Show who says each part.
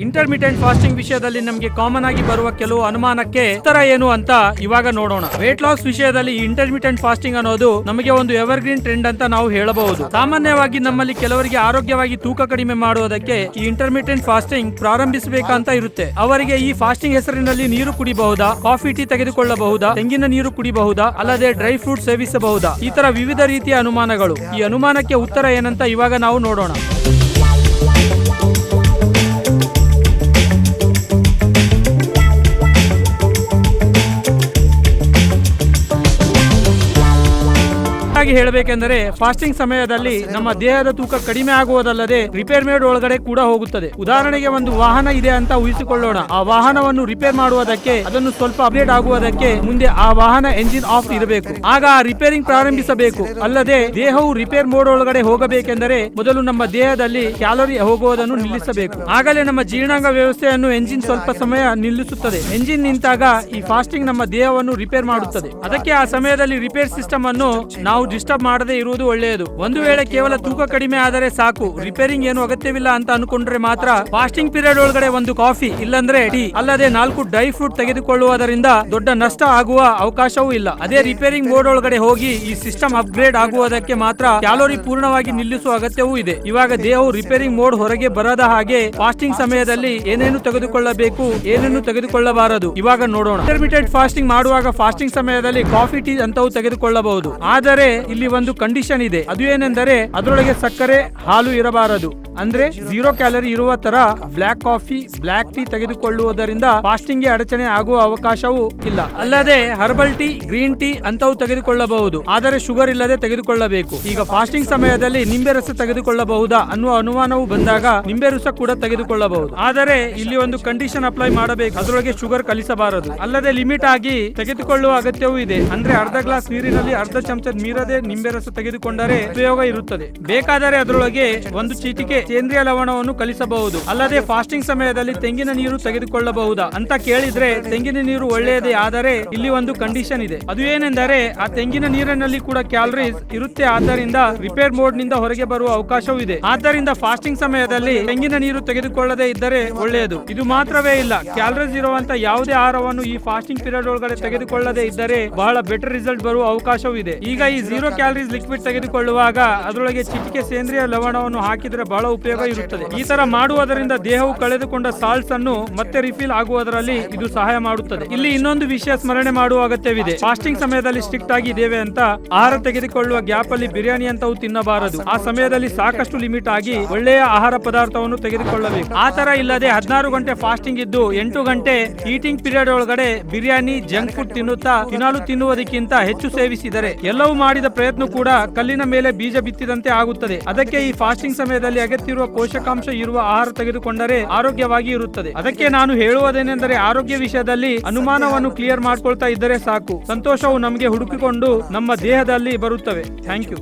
Speaker 1: Intermittent fasting ವಿಷಯದಲ್ಲಿ ನಮಗೆ common ಆಗಿ ಬರುವ ಕೆಲವು ಅನುಮಾನಕ್ಕೆ ಉತ್ತರ ಏನು ಅಂತ ಇವಾಗ ನೋಡೋಣ. ವೇಟ್ ಲಾಸ್ ವಿಷಯದಲ್ಲಿ ಇಂಟರ್ಮಿಟೆಂಟ್ ಫಾಸ್ಟಿಂಗ್ ಅನ್ನೋದು ನಮಗೆ ಒಂದು ಎವರ್ಗ್ರೀನ್ ಟ್ರೆಂಡ್ ಅಂತ ನಾವು ಹೇಳಬಹುದು. ಸಾಮಾನ್ಯವಾಗಿ ನಮ್ಮಲ್ಲಿ ಕೆಲವರಿಗೆ ಆರೋಗ್ಯವಾಗಿ ತೂಕ ಕಡಿಮೆ ಮಾಡುವುದಕ್ಕೆ ಈ ಇಂಟರ್ಮಿಟೆಂಟ್ ಫಾಸ್ಟಿಂಗ್ ಪ್ರಾರಂಭಿಸಬೇಕಂತ ಇರುತ್ತೆ. ಅವರಿಗೆ ಈ ಫಾಸ್ಟಿಂಗ್ ಹೆಸರಿನಲ್ಲಿ ನೀರು ಕುಡಿಬಹುದಾ, ಕಾಫಿ ಟೀ ತೆಗೆದುಕೊಳ್ಳಬಹುದಾ, ತೆಂಗಿನ ನೀರು ಕುಡಿಬಹುದಾ, ಅಲ್ಲದೆ ಡ್ರೈ ಫ್ರೂಟ್ ಸೇವಿಸಬಹುದಾ, ಈ ತರ ವಿವಿಧ ರೀತಿಯ ಅನುಮಾನಗಳು. ಈ ಅನುಮಾನಕ್ಕೆ ಉತ್ತರ ಏನಂತ ಇವಾಗ ನಾವು ನೋಡೋಣ. ಹೇಳಬೇಕೆಂದರೆ ಫಾಸ್ಟಿಂಗ್ ಸಮಯದಲ್ಲಿ ನಮ್ಮ ದೇಹದ ತೂಕ ಕಡಿಮೆ ಆಗುವುದಲ್ಲದೆ ರಿಪೇರ್ ಮೇಡ್ ಒಳಗಡೆ ಕೂಡ ಹೋಗುತ್ತದೆ. ಉದಾಹರಣೆಗೆ ಒಂದು ವಾಹನ ಇದೆ ಅಂತ ಊಹಿಸಿಕೊಳ್ಳೋಣ. ಆ ವಾಹನವನ್ನು ರಿಪೇರ್ ಮಾಡುವುದಕ್ಕೆ, ಅದನ್ನು ಸ್ವಲ್ಪ ಅಪ್ಡೇಟ್ ಆಗುವುದಕ್ಕೆ ಮುಂದೆ ಆ ವಾಹನ ಎಂಜಿನ್ ಆಫ್ ಇರಬೇಕು. ಆಗ ಆ ರಿಪೇರಿಂಗ್ ಪ್ರಾರಂಭಿಸಬೇಕು. ಅಲ್ಲದೆ ದೇಹವು ರಿಪೇರ್ ಮೋಡ್ ಒಳಗಡೆ ಹೋಗಬೇಕೆಂದರೆ ಮೊದಲು ನಮ್ಮ ದೇಹದಲ್ಲಿ ಕ್ಯಾಲೋರಿ ಹೋಗುವುದನ್ನು ನಿಲ್ಲಿಸಬೇಕು. ಆಗಲೇ ನಮ್ಮ ಜೀರ್ಣಾಂಗ ವ್ಯವಸ್ಥೆಯನ್ನು ಎಂಜಿನ್ ಸ್ವಲ್ಪ ಸಮಯ ನಿಲ್ಲಿಸುತ್ತದೆ. ಎಂಜಿನ್ ನಿಂತಾಗ ಈ ಫಾಸ್ಟಿಂಗ್ ನಮ್ಮ ದೇಹವನ್ನು ರಿಪೇರ್ ಮಾಡುತ್ತದೆ. ಅದಕ್ಕೆ ಆ ಸಮಯದಲ್ಲಿ ರಿಪೇರ್ ಸಿಸ್ಟಮ್ ಅನ್ನು ನಾವು ಡಿಸ್ಟರ್ಬ್ ಮಾಡದೇ ಇರುವುದು ಒಳ್ಳೆಯದು. ಒಂದು ವೇಳೆ ಕೇವಲ ತೂಕ ಕಡಿಮೆ ಆದರೆ ಸಾಕು, ರಿಪೇರಿಂಗ್ ಏನು ಅಗತ್ಯವಿಲ್ಲ ಅಂತ ಅನ್ಕೊಂಡ್ರೆ ಮಾತ್ರ ಫಾಸ್ಟಿಂಗ್ ಪೀರಿಯಡ್ ಒಳಗಡೆ ಒಂದು ಕಾಫಿ ಇಲ್ಲಂದ್ರೆ ಟೀ ಅಲ್ಲದೆ 4 ಡ್ರೈ ಫ್ರೂಟ್ ತೆಗೆದುಕೊಳ್ಳುವುದರಿಂದ ದೊಡ್ಡ ನಷ್ಟ ಆಗುವ ಅವಕಾಶವೂ ಇಲ್ಲ. ಅದೇ ರಿಪೇರಿಂಗ್ ಮೋಡ್ ಒಳಗಡೆ ಹೋಗಿ ಈ ಸಿಸ್ಟಮ್ ಅಪ್ಗ್ರೇಡ್ ಆಗುವುದಕ್ಕೆ ಮಾತ್ರ ಕ್ಯಾಲೋರಿ ಪೂರ್ಣವಾಗಿ ನಿಲ್ಲಿಸುವ ಅಗತ್ಯವೂ ಇದೆ. ಇವಾಗ ದೇಹವು ರಿಪೇರಿಂಗ್ ಮೋಡ್ ಹೊರಗೆ ಬರದ ಹಾಗೆ ಫಾಸ್ಟಿಂಗ್ ಸಮಯದಲ್ಲಿ ಏನೇನು ತೆಗೆದುಕೊಳ್ಳಬೇಕು, ಏನೇನು ತೆಗೆದುಕೊಳ್ಳಬಾರದು ಇವಾಗ ನೋಡೋಣ. ಇಂಟರ್ಮಿಟೆಂಟ್ ಫಾಸ್ಟಿಂಗ್ ಮಾಡುವಾಗ ಫಾಸ್ಟಿಂಗ್ ಸಮಯದಲ್ಲಿ ಕಾಫಿ ಟೀ ಅಂತವು ತೆಗೆದುಕೊಳ್ಳಬಹುದು. ಆದರೆ ಇಲ್ಲಿ ಒಂದು ಕಂಡೀಷನ್ ಇದೆ. ಅದು ಏನೆಂದರೆ ಅದರೊಳಗೆ ಸಕ್ಕರೆ, ಹಾಲು ಇರಬಾರದು. ಅಂದ್ರೆ 0 ಕ್ಯಾಲರಿ ಇರುವ ತರ ಬ್ಲಾಕ್ ಕಾಫಿ, ಬ್ಲಾಕ್ ಟೀ ತೆಗೆದುಕೊಳ್ಳುವುದರಿಂದ ಫಾಸ್ಟಿಂಗ್ ಗೆ ಅಡಚಣೆ ಆಗುವ ಅವಕಾಶವೂ ಇಲ್ಲ. ಅಲ್ಲದೆ ಹರ್ಬಲ್ ಟೀ, ಗ್ರೀನ್ ಟೀ ಅಂತವು ತೆಗೆದುಕೊಳ್ಳಬಹುದು. ಆದರೆ ಶುಗರ್ ಇಲ್ಲದೆ ತೆಗೆದುಕೊಳ್ಳಬೇಕು. ಈಗ ಫಾಸ್ಟಿಂಗ್ ಸಮಯದಲ್ಲಿ ನಿಂಬೆ ರಸ ತೆಗೆದುಕೊಳ್ಳಬಹುದಾ ಅನ್ನುವ ಅನುಮಾನವು ಬಂದಾಗ ನಿಂಬೆ ರಸ ಕೂಡ ತೆಗೆದುಕೊಳ್ಳಬಹುದು. ಆದರೆ ಇಲ್ಲಿ ಒಂದು ಕಂಡೀಷನ್ ಅಪ್ಲೈ ಮಾಡಬೇಕು. ಅದರೊಳಗೆ ಶುಗರ್ ಕಲಿಸಬಾರದು. ಅಲ್ಲದೆ ಲಿಮಿಟ್ ಆಗಿ ತೆಗೆದುಕೊಳ್ಳುವ ಅಗತ್ಯವೂ ಇದೆ. ಅಂದ್ರೆ ಅರ್ಧ ಗ್ಲಾಸ್ ನೀರಿನಲ್ಲಿ ಅರ್ಧ ಚಮಚ ಮೀರದೆ ನಿಂಬೆ ರಸ ತೆಗೆದುಕೊಂಡರೆ ಉಪಯೋಗ ಇರುತ್ತದೆ. ಬೇಕಾದರೆ ಅದರೊಳಗೆ ಒಂದು ಚೀಟಿಕೆ ಸೇಂದ್ರಿಯ ಲವಣವನ್ನು ಕಲಿಸಬಹುದು. ಅಲ್ಲದೆ ಫಾಸ್ಟಿಂಗ್ ಸಮಯದಲ್ಲಿ ತೆಂಗಿನ ನೀರು ತೆಗೆದುಕೊಳ್ಳಬಹುದಾ ಅಂತ ಕೇಳಿದ್ರೆ ತೆಂಗಿನ ನೀರು ಒಳ್ಳೆಯದೇ. ಆದರೆ ಇಲ್ಲಿ ಒಂದು ಕಂಡೀಷನ್ ಇದೆ. ಅದು ಏನೆಂದರೆ ಆ ತೆಂಗಿನ ನೀರಿನಲ್ಲಿ ಕೂಡ ಕ್ಯಾಲರೀಸ್ ಇರುತ್ತೆ. ಆದ್ದರಿಂದ ರಿಪೇರ್ ಮೋಡ್ ನಿಂದ ಹೊರಗೆ ಬರುವ ಅವಕಾಶವೂ ಇದೆ. ಆದ್ದರಿಂದ ಫಾಸ್ಟಿಂಗ್ ಸಮಯದಲ್ಲಿ ತೆಂಗಿನ ನೀರು ತೆಗೆದುಕೊಳ್ಳದೆ ಇದ್ದರೆ ಒಳ್ಳೆಯದು. ಇದು ಮಾತ್ರವೇ ಇಲ್ಲ, ಕ್ಯಾಲರೀಸ್ ಇರುವಂತ ಯಾವುದೇ ಆಹಾರವನ್ನು ಈ ಫಾಸ್ಟಿಂಗ್ ಪೀರಿಯಡ್ ಒಳಗಡೆ ತೆಗೆದುಕೊಳ್ಳದೆ ಇದ್ದರೆ ಬಹಳ ಬೆಟರ್ ರಿಸಲ್ಟ್ ಬರುವ ಅವಕಾಶವೂ ಇದೆ. ಈಗ ಈ 0 ಕ್ಯಾಲರೀಸ್ ಲಿಕ್ವಿಡ್ ತೆಗೆದುಕೊಳ್ಳುವಾಗ ಅದರೊಳಗೆ ಚಿಟಿಕೆ ಸೇಂದ್ರಿಯ ಲವಣವನ್ನು ಹಾಕಿದ್ರೆ ಬಹಳ ಉಪಯೋಗ ಇರುತ್ತದೆ. ಈ ತರ ಮಾಡುವುದರಿಂದ ದೇಹವು ಕಳೆದುಕೊಂಡ ಸಾಲ್ಟ್ಸ್ ಅನ್ನು ಮತ್ತೆ ರಿಫಿಲ್ ಆಗುವುದರಲ್ಲಿ ಇದು ಸಹಾಯ ಮಾಡುತ್ತದೆ. ಇಲ್ಲಿ ಇನ್ನೊಂದು ವಿಷಯ ಸ್ಮರಣೆ ಮಾಡುವ ಅಗತ್ಯವಿದೆ. ಫಾಸ್ಟಿಂಗ್ ಸಮಯದಲ್ಲಿ ಸ್ಟ್ರಿಕ್ಟ್ ಆಗಿ ಇದ್ದೇವೆ ಅಂತ ಆಹಾರ ತೆಗೆದುಕೊಳ್ಳುವ ಗ್ಯಾಪ್ ಅಲ್ಲಿ ಬಿರಿಯಾನಿ ಅಂತವು ತಿನ್ನಬಾರದು. ಆ ಸಮಯದಲ್ಲಿ ಸಾಕಷ್ಟು ಲಿಮಿಟ್ ಆಗಿ ಒಳ್ಳೆಯ ಆಹಾರ ಪದಾರ್ಥವನ್ನು ತೆಗೆದುಕೊಳ್ಳಬೇಕು. ಆ ತರ ಇಲ್ಲದೆ 16 ಗಂಟೆ ಫಾಸ್ಟಿಂಗ್ ಇದ್ದು 8 ಗಂಟೆ ಈಟಿಂಗ್ ಪೀರಿಯಡ್ ಒಳಗಡೆ ಬಿರಿಯಾನಿ, ಜಂಕ್ ಫುಡ್ ತಿನ್ನುತ್ತಾ ದಿನಾಲು ತಿನ್ನುವುದಕ್ಕಿಂತ ಹೆಚ್ಚು ಸೇವಿಸಿದರೆ ಎಲ್ಲವೂ ಮಾಡಿದ ಪ್ರಯತ್ನ ಕೂಡ ಕಲ್ಲಿನ ಮೇಲೆ ಬೀಜ ಬಿತ್ತಿದಂತೆ ಆಗುತ್ತದೆ. ಅದಕ್ಕೆ ಈ ಫಾಸ್ಟಿಂಗ್ ಸಮಯದಲ್ಲಿ ಅಗತ್ಯ ಇರುವ ಪೋಷಕಾಂಶ ಇರುವ ಆಹಾರ ತೆಗೆದುಕೊಂಡರೆ ಆರೋಗ್ಯವಾಗಿ ಇರುತ್ತದೆ. ಅದಕ್ಕೆ ನಾನು ಹೇಳುವುದೇನೆಂದರೆ ಆರೋಗ್ಯ ವಿಷಯದಲ್ಲಿ ಅನುಮಾನವನ್ನು ಕ್ಲಿಯರ್ ಮಾಡ್ಕೊಳ್ತಾ ಇದ್ದರೆ ಸಾಕು. ಸಂತೋಷವು ನಮಗೆ ಹುಡುಕಿಕೊಂಡು ನಮ್ಮ ದೇಹದಲ್ಲಿ ಬರುತ್ತವೆ. Thank you.